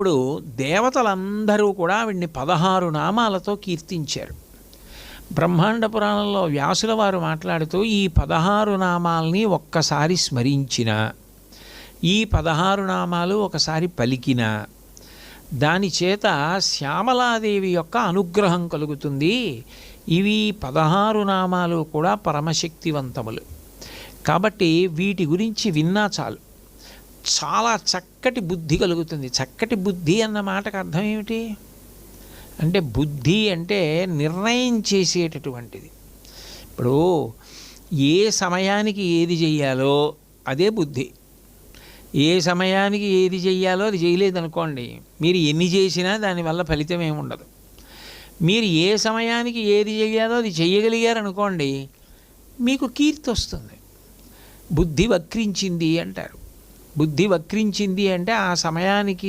ఇప్పుడు దేవతలందరూ కూడా ఆవిడ్ని 16 నామాలతో కీర్తించారు. బ్రహ్మాండ పురాణంలో వ్యాసుల వారు మాట్లాడుతూ ఈ 16 నామాల్ని ఒక్కసారి స్మరించిన, ఈ 16 నామాలు ఒకసారి పలికిన దాని చేత శ్యామలాదేవి యొక్క అనుగ్రహం కలుగుతుంది. ఇవి 16 నామాలు కూడా పరమశక్తివంతములు కాబట్టి వీటి గురించి విన్నా చాలు, చాలా చక్కటి బుద్ధి కలుగుతుంది. చక్కటి బుద్ధి అన్న మాటకు అర్థం ఏమిటి అంటే, బుద్ధి అంటే నిర్ణయం చేసేటటువంటిది. ఇప్పుడు ఏ సమయానికి ఏది చెయ్యాలో అదే బుద్ధి. ఏ సమయానికి ఏది చెయ్యాలో అది చేయలేదనుకోండి, మీరు ఎన్ని చేసినా దానివల్ల ఫలితం ఏమి ఉండదు. మీరు ఏ సమయానికి ఏది చెయ్యాలో అది చెయ్యగలిగారనుకోండి, మీకు కీర్తి వస్తుంది. బుద్ధి వక్రించింది అంటారు. బుద్ధి వక్రించింది అంటే ఆ సమయానికి